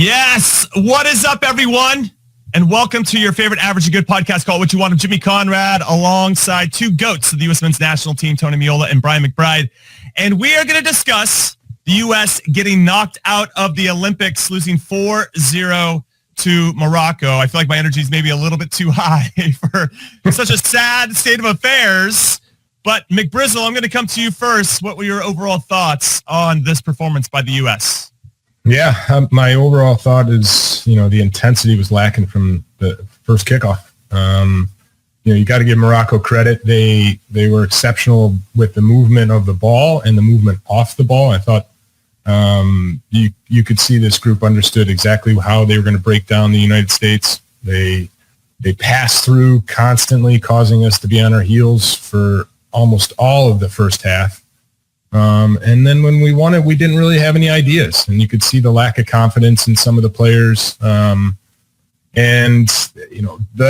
Yes. What is up, everyone? And welcome to your favorite Average and Good podcast called What You Want. I'm Jimmy Conrad alongside two GOATs of the U.S. men's national team, Tony Meola and Brian McBride. And we are going to discuss the U.S. getting knocked out of the Olympics, losing 4-0 to Morocco. I feel like my energy is maybe a little bit too high for such a sad state of affairs. But McBrizzle, I'm going to come to you first. What were your overall thoughts on this performance by the U.S.? Yeah, my overall thought is, the intensity was lacking from the first kickoff. You got to give Morocco credit. They were exceptional with the movement of the ball and the movement off the ball. I thought you could see this group understood exactly how they were going to break down the United States. They passed through constantly, causing us to be on our heels for almost all of the first half. And then when we won it, we didn't really have any ideas, and you could see the lack of confidence in some of the players. The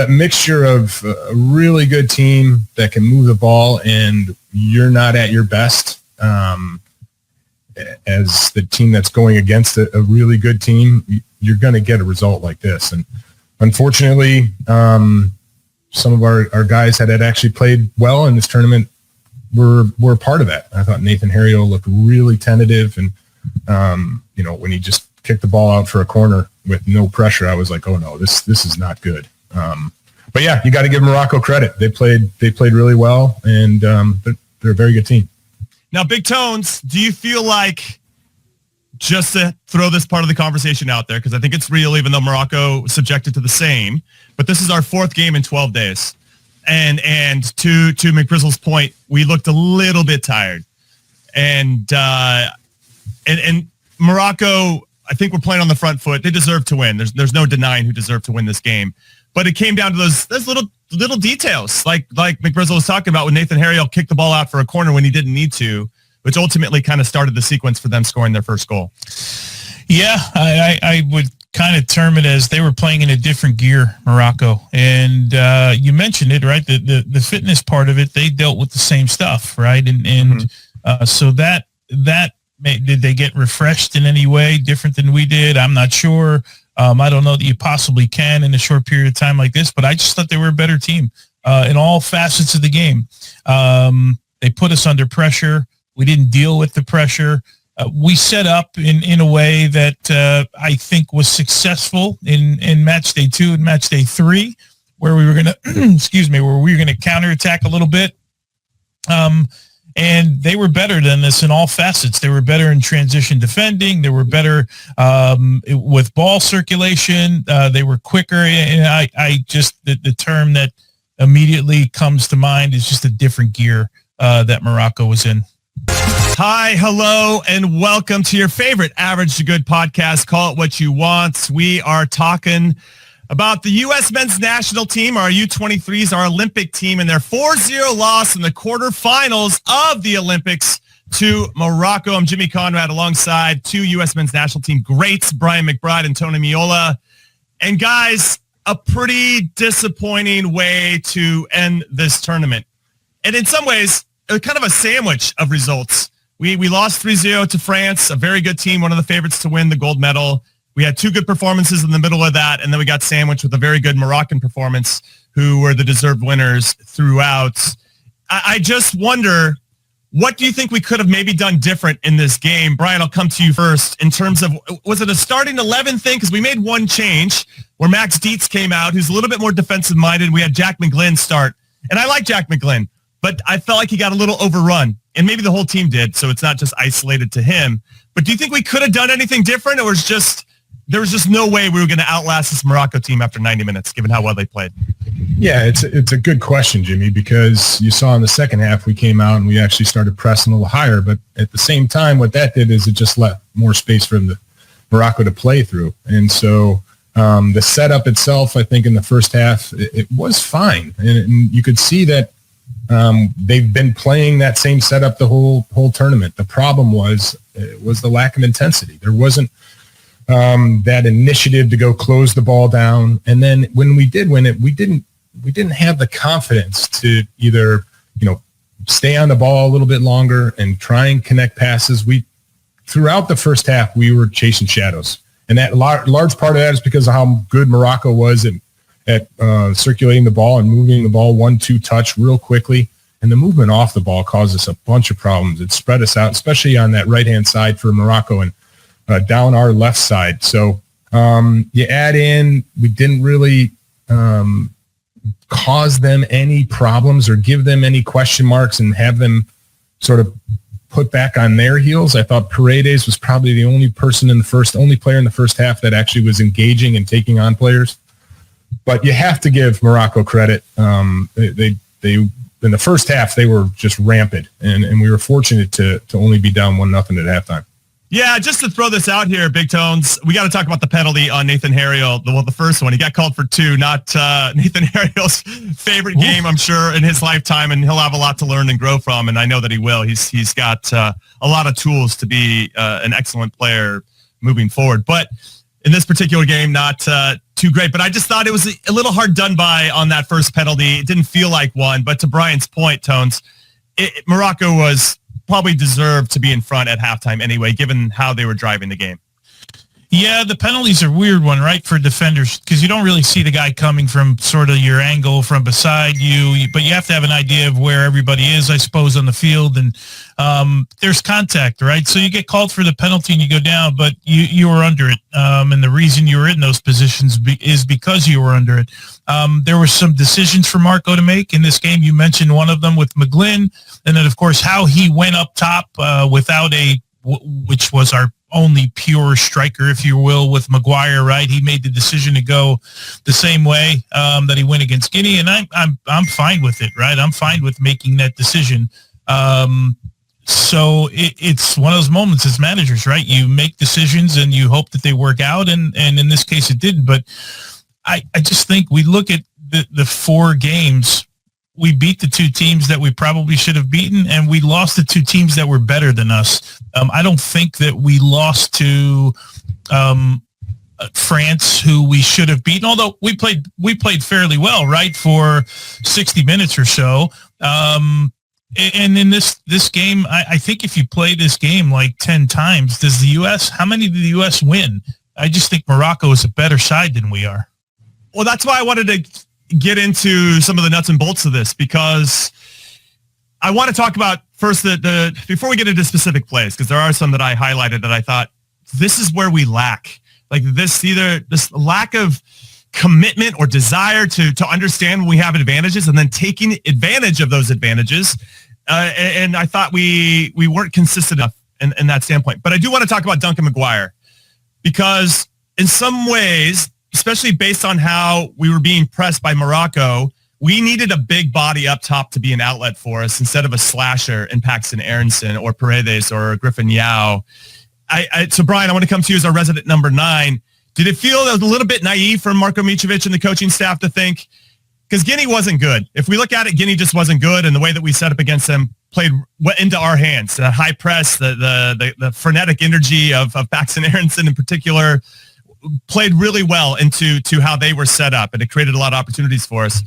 mixture of a really good team that can move the ball and you're not at your best as the team that's going against a really good team, you're going to get a result like this. And unfortunately, some of our guys had actually played well in this tournament were a part of that. I thought Nathan Harriel looked really tentative, and when he just kicked the ball out for a corner with no pressure, I was like, oh no, this is not good. But yeah, you got to give Morocco credit. They played really well, and they're a very good team. Now, Big Tones, do you feel like, just to throw this part of the conversation out there, because I think it's real, even though Morocco was subjected to the same, but this is our fourth game in 12 days. And to McBrizzle's point, we looked a little bit tired. And Morocco, I think we're playing on the front foot. They deserve to win. There's no denying who deserved to win this game. But it came down to those little details, like McBrizzle was talking about when Nathan Harriel kicked the ball out for a corner when he didn't need to, which ultimately kind of started the sequence for them scoring their first goal. Yeah, I would kind of term it as they were playing in a different gear, Morocco. And you mentioned it, right? The fitness part of it, they dealt with the same stuff, right? So that did they get refreshed in any way different than we did? I'm not sure. I don't know that you possibly can in a short period of time like this, but I just thought they were a better team in all facets of the game. They put us under pressure. We didn't deal with the pressure. We set up in a way that I think was successful in match day 2 and match day 3, where we were going to counterattack a little bit. And they were better than this in all facets. They were better in transition defending. They were better with ball circulation. They were quicker. And I just, the term that immediately comes to mind is just a different gear that Morocco was in. Hi, hello, and welcome to your favorite Average to Good podcast, Call It What You Want. We are talking about the U.S. men's national team, our U23s, our Olympic team, and their 4-0 loss in the quarterfinals of the Olympics to Morocco. I'm Jimmy Conrad alongside two U.S. men's national team greats, Brian McBride and Tony Meola. And guys, a pretty disappointing way to end this tournament. And in some ways, kind of a sandwich of results. We lost 3-0 to France, a very good team, one of the favorites to win the gold medal. We had two good performances in the middle of that, and then we got sandwiched with a very good Moroccan performance, who were the deserved winners throughout. I just wonder, what do you think we could have maybe done different in this game? Brian, I'll come to you first. In terms of, was it a starting 11 thing? Because we made one change where Max Dietz came out, who's a little bit more defensive-minded. We had Jack McGlynn start, and I like Jack McGlynn, but I felt like he got a little overrun, and maybe the whole team did, so it's not just isolated to him. But do you think we could have done anything different, or there was just no way we were going to outlast this Morocco team after 90 minutes, given how well they played? Yeah, it's a good question, Jimmy, because you saw in the second half we came out and we actually started pressing a little higher, but at the same time, what that did is it just left more space for Morocco to play through. And so the setup itself, I think in the first half, it was fine. And you could see that they've been playing that same setup the whole tournament. The problem was the lack of intensity. There wasn't that initiative to go close the ball down. And then when we did win it, we didn't have the confidence to either, stay on the ball a little bit longer and try and connect passes. Throughout the first half, we were chasing shadows. And that large part of that is because of how good Morocco was at circulating the ball and moving the ball 1-2 touch real quickly. And the movement off the ball caused us a bunch of problems. It spread us out, especially on that right-hand side for Morocco and down our left side. So you add in, we didn't really cause them any problems or give them any question marks and have them sort of put back on their heels. I thought Paredes was probably the only player in the first half that actually was engaging and taking on players. But you have to give Morocco credit. They in the first half, they were just rampant, and we were fortunate to only be down 1-0 at halftime. Yeah, just to throw this out here, Big Tones, we got to talk about the penalty on Nathan Harriel. The first one, he got called for 2, not Nathan Harriel's favorite game, I'm sure, in his lifetime, and he'll have a lot to learn and grow from, and I know that he will. He's got a lot of tools to be an excellent player moving forward. But in this particular game, not too great. But I just thought it was a little hard done by on that first penalty. It didn't feel like one. But to Brian's point, Tones, Morocco was probably deserved to be in front at halftime anyway, given how they were driving the game. Yeah, the penalties are a weird one, right, for defenders, because you don't really see the guy coming from sort of your angle from beside you, but you have to have an idea of where everybody is, I suppose, on the field, and there's contact, right? So you get called for the penalty and you go down, but you were under it, and the reason you were in those positions is because you were under it. There were some decisions for Marco to make in this game. You mentioned one of them with McGlynn, and then, of course, how he went up top without which was our only pure striker, if you will, with Maguire, right? He made the decision to go the same way that he went against Guinea, and I'm fine with it, right? I'm fine with making that decision. So it's one of those moments as managers, right? You make decisions and you hope that they work out, and in this case it didn't. But I just think we look at the 4 games. We beat the 2 teams that we probably should have beaten, and we lost the 2 teams that were better than us. I don't think that we lost to France, who we should have beaten, although we played fairly well, right, for 60 minutes or so. And in this game, I think if you play this game like 10 times, how many did the U.S. win? I just think Morocco is a better side than we are. Well, that's why I wanted to get into some of the nuts and bolts of this, because I want to talk about first before we get into specific plays, because there are some that I highlighted that I thought this is where we lack, like this lack of commitment or desire to understand when we have advantages and then taking advantage of those advantages. And I thought we weren't consistent enough in that standpoint. But I do want to talk about Duncan Maguire, because in some ways, especially based on how we were being pressed by Morocco, we needed a big body up top to be an outlet for us instead of a slasher in Paxton Aronson or Paredes or Griffin Yao. So, Brian, I want to come to you as our resident number 9. Did it feel a little bit naive from Marko Mitrovic and the coaching staff to think, because Guinea wasn't good. If we look at it, Guinea just wasn't good, and the way that we set up against them played into our hands. The high press, the frenetic energy of Paxton Aronson in particular played really well into how they were set up, and it created a lot of opportunities for us.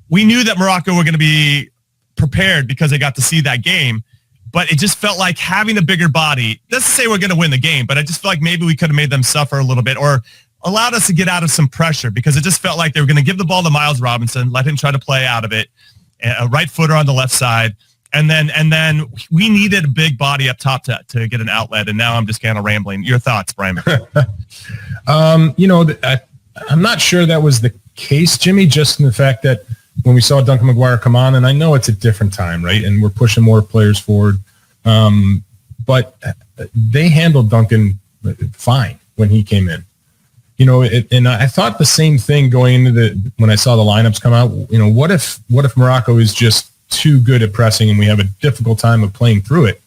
We knew that Morocco were going to be prepared because they got to see that game, but it just felt like having a bigger body, doesn't say we're going to win the game, but I just felt like maybe we could have made them suffer a little bit or allowed us to get out of some pressure, because it just felt like they were going to give the ball to Miles Robinson, let him try to play out of it, a right footer on the left side. And then we needed a big body up top to get an outlet. And now I'm just kind of rambling. Your thoughts, Brian? I'm not sure that was the case, Jimmy, just in the fact that when we saw Duncan Maguire come on, and I know it's a different time, right? And we're pushing more players forward. But they handled Duncan fine when he came in. And I thought the same thing going into when I saw the lineups come out. What if Morocco is just too good at pressing and we have a difficult time of playing through it?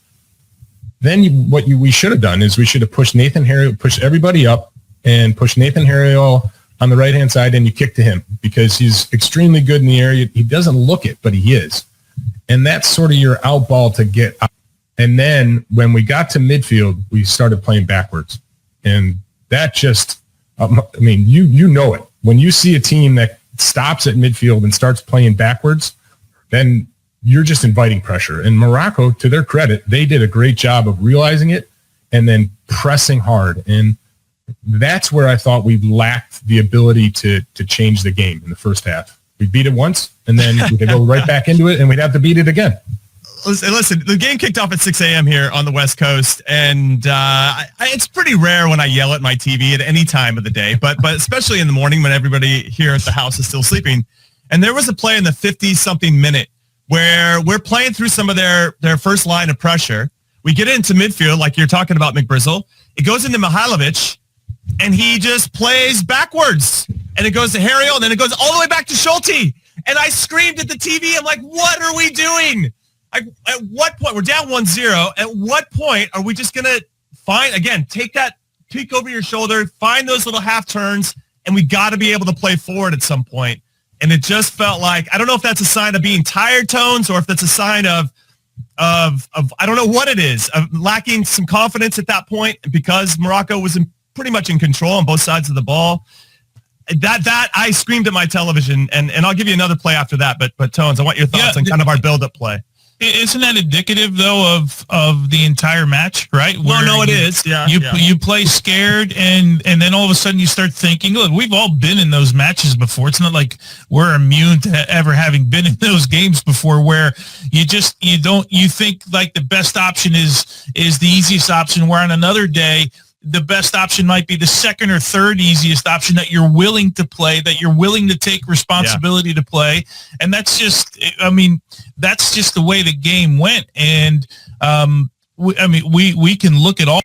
Then we should have done is we should have pushed Nathan Harriel, pushed everybody up and pushed Nathan Harriel on the right-hand side, and you kick to him because he's extremely good in the area. He doesn't look it, but he is. And that's sort of your out ball to get out. And then when we got to midfield, we started playing backwards. And that just, you know it. When you see a team that stops at midfield and starts playing backwards, then you're just inviting pressure. And Morocco, to their credit, they did a great job of realizing it and then pressing hard. And that's where I thought we lacked the ability to change the game in the first half. We beat it once, and then we could go right back into it, and we'd have to beat it again. Listen, the game kicked off at 6 a.m. here on the West Coast, and it's pretty rare when I yell at my TV at any time of the day, but especially in the morning when everybody here at the house is still sleeping. And there was a play in the 50-something minute where we're playing through some of their first line of pressure. We get into midfield, like you're talking about, McBrizzle. It goes into Mihailovic, and he just plays backwards. And it goes to Harriel, and then it goes all the way back to Schulte. And I screamed at the TV. I'm like, what are we doing? At what point? We're down 1-0. At what point are we just going to take that peek over your shoulder, find those little half turns, and we got to be able to play forward at some point. And it just felt like, I don't know if that's a sign of being tired, Tones, or if that's a sign of I don't know what it is, of lacking some confidence at that point because Morocco was pretty much in control on both sides of the ball. That I screamed at my television, and I'll give you another play after that. But Tones, I want your thoughts on kind of our build-up play. Isn't that indicative though of the entire match, right? Well, no, it is. Yeah. You play scared, and then all of a sudden you start thinking. Look, we've all been in those matches before. It's not like we're immune to ever having been in those games before, where you think like the best option is the easiest option. Where on another day, the best option might be the second or third easiest option that you're willing to play, that you're willing to take responsibility to play. And that's just the way the game went. And we can look at all